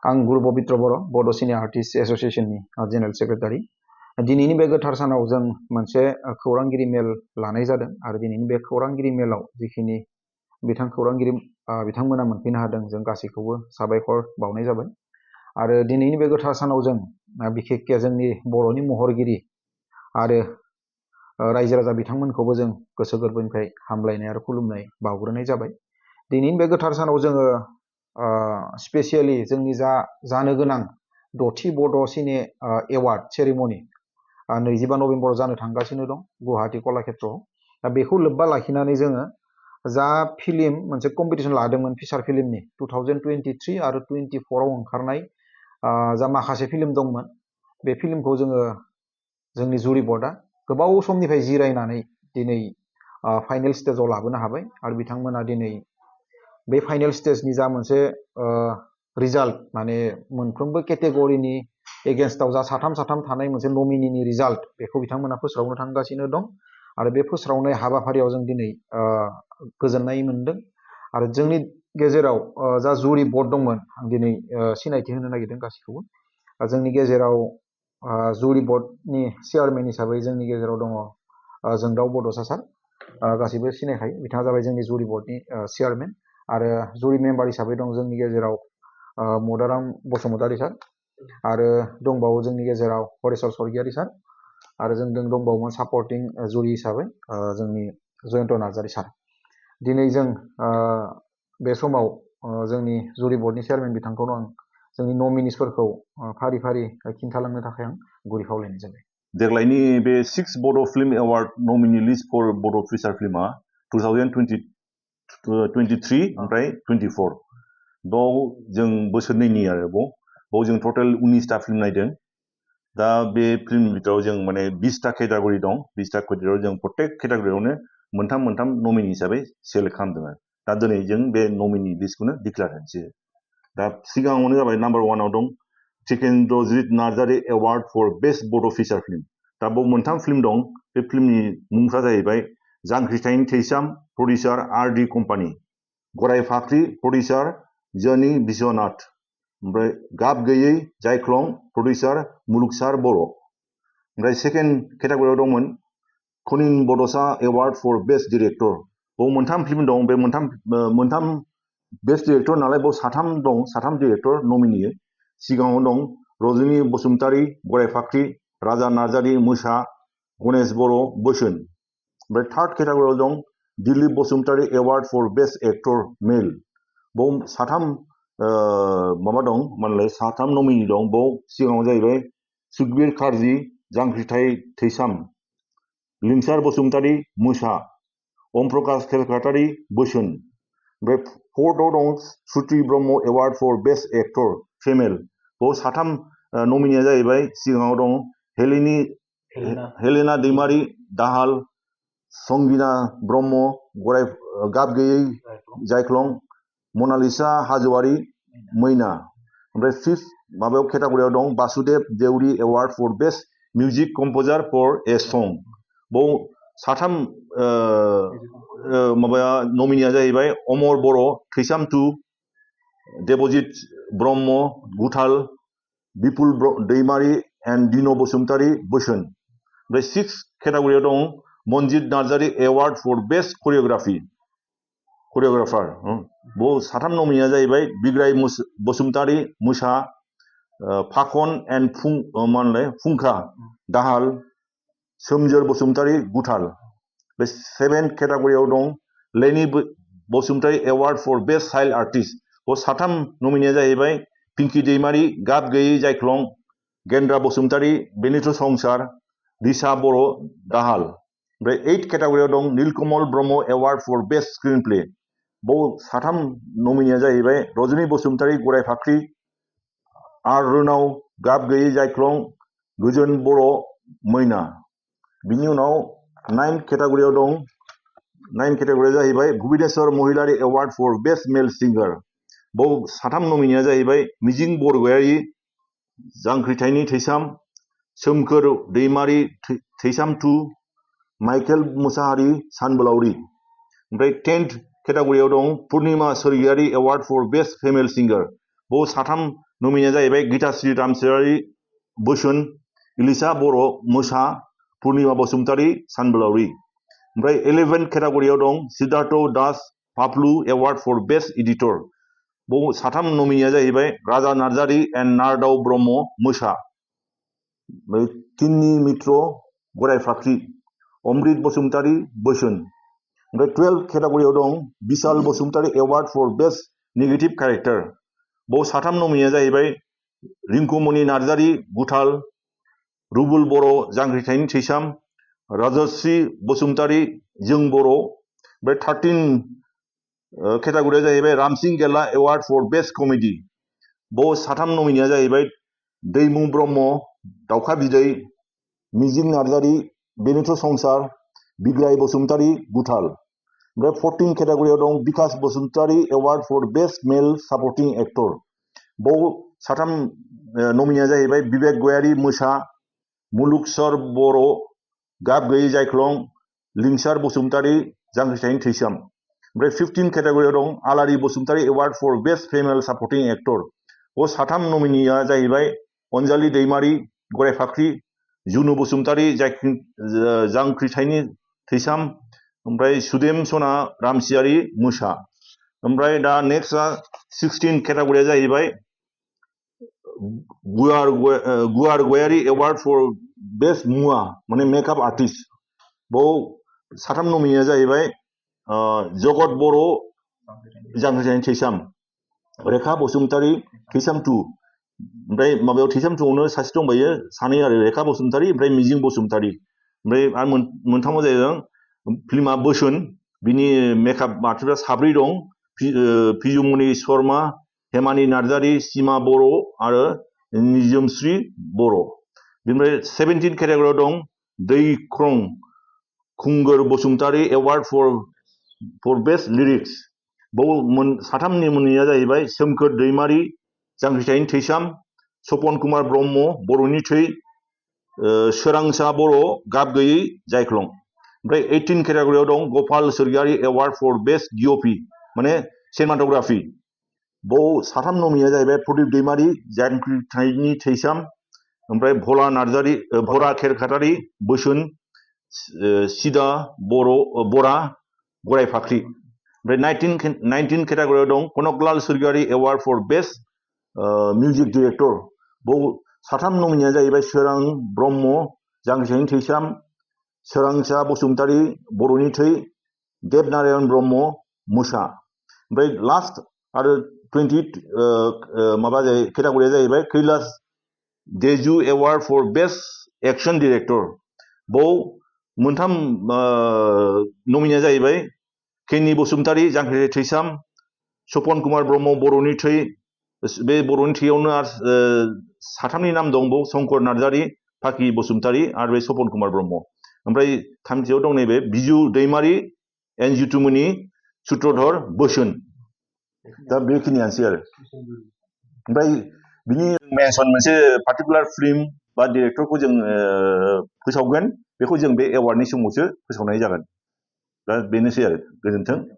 आं गुरु पबित्र बर' बड' सिने आर्टिस्ट एस'सिएशननि जेनेरेल सेक्रेटारि। दिनैनि बे गोथार सानाव जों मोनसे खौरांगिरि मेल लानाय जादों आरो दिनैनि बे खौरांगिरि मेलाव जिखिनि खौरांगिरि बिथांमोना मोनफैनो हादों जों गासैखौबो साबायखर बावनाय जाबाय। आरो दिनैनि बे गोथार सानाव जों बिखेखके जोंनि बर'नि महरगिरि आरो रायजो राजा बिथांमोनखौबो जों गोसो गोरबोनिफ्राय हामलायनाय आरो खुलुमनाय बावग्रोनाय जाबाय। दिनैनि बे गोथार सानाव जोङो स्पेसियेलि जोंनि जानो गोनां 6थि बड' सिने एवार्ड सेरेमनि 25 नभेम्बराव जानो थांगासिनो दं गुवाहाटी कलाक्षेत्रआव। दा बेखौ लोब्बा लाखिनानै जोङो जा फिल्म मोनसे कम्पिटिसन लादोंमोन फिसार फिल्मनि 2023 आरो 24 आव ओंखारनाय जा माखासे फिल्म दंमोन बे फिल्मखौ जोङो जोंनि जुरि बर्डआ गोबाव समनिफ्राय जिरायनानै दिनै फाइनेल स्टेजाव लाबोनो हाबाय आरो बिथांमोना दिनै बे फाइनेल स्टेजनि जा मोनसे रिजाल्ट माने मोनफ्रोमबो केटेगरिनि एगेन्स्टआव जा साथाम थानाय मोनसे नमिनिनि रिजाल्ट बेखौ बिथांमोना फोस्रावनो थांगासिनो दं आरो बे फोस्रावनाय हाबाफारियाव जों दिनै गोजोननाय मोनदों। आरो जोंनि गेजेराव जा जुरि बर्ड दंमोन आं दिनै सिनायथि होनो नागिरदों गासैखौबो। जोंनि गेजेराव जुरि बर्डनि चेयारमेन हिसाबै जोंनि गेजेराव दङ जोंदाव बड'सा सार, गासैबो सिनायखायो बिथाङा जाबाय जोंनि जुरि बर्डनि चेयारमेन। आरो जुरि मेम्बार हिसाबै दं जोंनि गेजेराव मदाराम बसुमतारी सार आरो दंबावो जोंनि गेजेराव हरेश्वर स्वर्गियारी सार आरो जों दंबावोमोन सापर्टिं जुरि हिसाबै जोंनि जयन्त नार्जारी सार। दिनै जों बे समाव जोंनि जुरि बर्डनि चेयारमेन बिथांखौनो आं जोंनि नमिनिसफोरखौ फारि फारि खिन्थालांनो थाखाय आं गुरै खावलायनाय जाबाय। देग्लायनि बे 6 Bodo' film award nominee list for Bodo' feature फिल्मा 2023 ओमफ्राय 24 बाव जों बोसोरनैनि आरो बाव जों टटेल 19टा फिल्म नायदों। दा बे फिल्म बिथोराव जों माने 20टा केटेगरि दं। 20टा केटेगरियाव जों प्रत्येक केटेगरियावनो मोनथाम नमिनि हिसाबै सेलेक्ट खालामदों आरो दा दिनै जों बे नमिनि लिस्टखौनो डिक्लेयार होनोसै। दा सिगाङावनो जाबाय नाम्बार 1आव दं टिकेन्द्रजित नार्जारी एवार्ड फर बेस्ट बड' फिचार फिल्म। दा बाव मोनथाम फिल्म दं। बे फिल्मनि मुंफ्रा जाहैबाय जांख्रिथायनि थैसाम प्रडिउसार आर.डी. कम्पानी, गराय फाख्रि प्रडिउसार जनि बिश्वनाथ, ओमफ्राय गाब गैयै जायख्लं प्रडिउसार मुलुगसार बर'। ओमफ्राय सेकेन्ड केटेगरियाव दंमोन खनिन बड'सा एवार्ड फर बेस्ट डिरेक्टर। बाव मोनथाम फिल्म दं। बे मोनथाम बेस्ट डिरेक्टर नालाय बाव साथाम डिरेक्टर नमिनि। सिगाङाव दं रजनी बसुमतारी गराय फाख्रि, राजा नार्जारी मोसा, गणेश बर' बोसोन। ओमफ्राय थार्ड केटेगरियाव दं Dilip Basumatary award for best actor male. बाव साथाम नमिनि दं। बाव सिगाङाव जाहैबाय सुखबिर कार्जी जांख्रिथाय थैसाम, लिंसार बसुमतारी मोसा, ओम प्रकाश केलकातारी बोसोन। ओमफ्राय फोर्थआव दं Shruti Brahma award for best actor female. बाव साथाम नमिनिया जाहैबाय सिगाङाव दं हेलेना दैमारी दाहाल, संगिना ब्रह्म गराय गाब गैयै जायख्लं, मनालिसा हाजोवारी मैना। ओमफ्राय फिफ्थ माबायाव केटेगरियाव दं Basudev Deuri award for best music composer for a song. बाव साथाम नमिनिया जाहैबाय अमर बर' थैसाम 2, देबजित ब्रह्म गुथाल, बिपुल दैमारी एन्ड दिन बसुमतारी बोसोन। ओमफ्राय सिक्स केटेगरियाव दं Manjit Narzary award for best choreographer. बाव साथाम नमिनिया जाहैबाय बिग्राय बसुमतारी मोसा, फाखन एन्ड फुंखा दाहाल, सोमजोर बसुमतारी गुथाल। बे सेभेन केटेगरियाव दं Leni Basumatary award for best child artist. बाव साथाम नमिनिया जाहैबाय पिंकि दैमारी गाब गैयै जायख्लं, गेन्द्रा बसुमतारी बेनिथ संसार, रिसा बर' दाहाल। ओमफ्राय 8 केटेगरियाव दं Nilkamal Brahma award for best screenplay. बाव साथाम नमिनिया जाहैबाय रजनी बसुमतारी गराय फाख्रि, आर रोनाव गाब गैयै जायख्लं, गोजोन बर' मैना। बिनि उनाव 9 केटेगरियाव दं 9 केटेगरिया जाहैबाय भुबनेश्वर महिलारी एवार्ड फर बेस्ट मेल सिंगार। बाव साथाम नमिनिया जाहैबाय मिजिं बरगयारी जांख्रिथायनि थैसाम, सोमखोर दैमारी थैसाम 2, माइकेल मुसाहारी सानबोलावरि। ओमफ्राय 10th केटेगरियाव दं Purnima Swargiary award for best female singer. बाव साथाम नमिनिया जाहैबाय गीताश्री रामसियारि बोसोन, इलिसा बर' मोसा, पुर्निमा बसुमतारि सानबोलावरि। ओमफ्राय 11 केटेगरियाव दं Siddhartha Das Paplu award for best editor. बाव साथाम नमिनिया जाहैबाय राजा नार्जारि एन्ड नारदाव ब्रह्म मोसा, किन्नि मित्र गराय फाख्रि, अमृत बसुमतारि बोसोन। ओमफ्राय 12 केटेगरियाव दं Bishal Basumatary award for best negative character. बाव साथाम नमिनिया जाहैबाय रिंकुमणि नार्जारि गुथाल, रुबुल बर' जांख्रिथायनि थैसाम, राजश्री बसुमतारि जों बर'। ओमफ्राय 13 केटेगरिया जाहैबाय रामसिं गेला एवार्ड फर बेस्ट कमेडि। बाव साथाम नमिनिया जाहैबाय दैमु ब्रह्म दाउखा बिदै, मिजिं नार्जारि बेनोथ' संसार, बिग्राय बसुमतारि गुथाल। ओमफ्राय 14 केटेगरियाव दं Bikash Basumatary award for best male supporting actor. बाव साथाम नमिनिया जाहैबाय बिबेक गयारि मोसा, मुलुगसर बर' गाब गैयै जायख्लं, लिंसार बसुमतारि जांख्रिथायनि थैसाम। ओमफ्राय 15 केटेगरियाव दं Alari Basumatary award for best female supporting actor. बाव साथाम नमिनिया जाहैबाय अनजालि दैमारि गराय फाख्रि, जुनु बसुमतारि जांख्रिथायनि थैसाम, ओमफ्राय सुदेम सना रामसियारि मोसा। ओमफ्राय दा नेक्स्टआ 16 केटेगरिया जाहैबाय गुवार गयारि एवार्ड फर बेस्ट मुवा माने मेकआप आर्टिस्ट। बाव साथाम नमिनिया जाहैबाय जगत बर' जांख्रिथायनि थैसाम, रेखा बसुमतारि थैसाम 2। ओमफ्राय माबायाव थैसाम 2आवनो सासे दंबायो, सानै आरो रेखा बसुमतारि ओमफ्राय मिजिं बसुमतारि। ओमफ्राय आरो मोनथामाव जाहैदों फिल्मा बोसोन, बिनि मेकआप आर्टिस्टआ 4 दं, पिजुमणि शर्मा, हेमानि नार्जारि, सीमा बर' आरो निजोमश्री बर'। बेनिफ्राय 17 केटेगरियाव दं Daikhrang Khungur Basumatary award for best lyrics. बाव साथाम नमिनिया जाहैबाय सोमखोर दैमारि जांख्रिथायनि थैसाम, सपन कुमार ब्रह्म बर'नि थै, सोरांसा बर' गाब गैयै जायख्लं। ओमफ्राय 18 केटेगरियाव दं गपाल सोरगियारि एवार्ड फर बेस्ट डिअपि माने सिनेमाट'ग्राफि। बाव साथाम नमिनिया जाहैबाय प्रदीप दैमारि जांख्रिथायनि थैसाम, ओमफ्राय भरा खेरखातारि बोसोन, सिदा बरा गराय फाख्रि। ओमफ्राय 19 केटेगरियाव दं Kanaklal Swargiary award for best music director. बाव साथाम नमिनिया जाहैबाय सोरां ब्रह्म जांख्रिथायनि थैसाम, सोरांसा बसुमतारि बर'नि थै, देबनारायण ब्रह्म मोसा। ओमफ्राय लास्ट आरो 20 केटेगरिया जाहैबाय Kailash Deju award for best action director. बाव मोनथाम नमिनिया जाहैबाय केनि बसुमतारि जांख्रिथाय थैसाम, सपन कुमार ब्रह्म बर'नि थै, बे बर'नि थैयावनो साथामनि नाम दं, बाव शंकर नार्जारि, फाखि बसुमतारि आरो बे सपन कुमार ब्रह्म। ओमफ्राय थामथियाव दं नैबे बिजु दैमारि एन जितुमनि सूत्रधर बोसोन। दा बेखिनियानोसै आरो ओमफ्राय बिनि मेनसन मोनसे पार्टिकुलार फिल्म बा डिरेक्टरखौ जों फोसावगोन, बेखौ जों बे एवार्डनि समावसो फोसावनाय जागोन। दा बेनोसै आरो गोजोन्थों।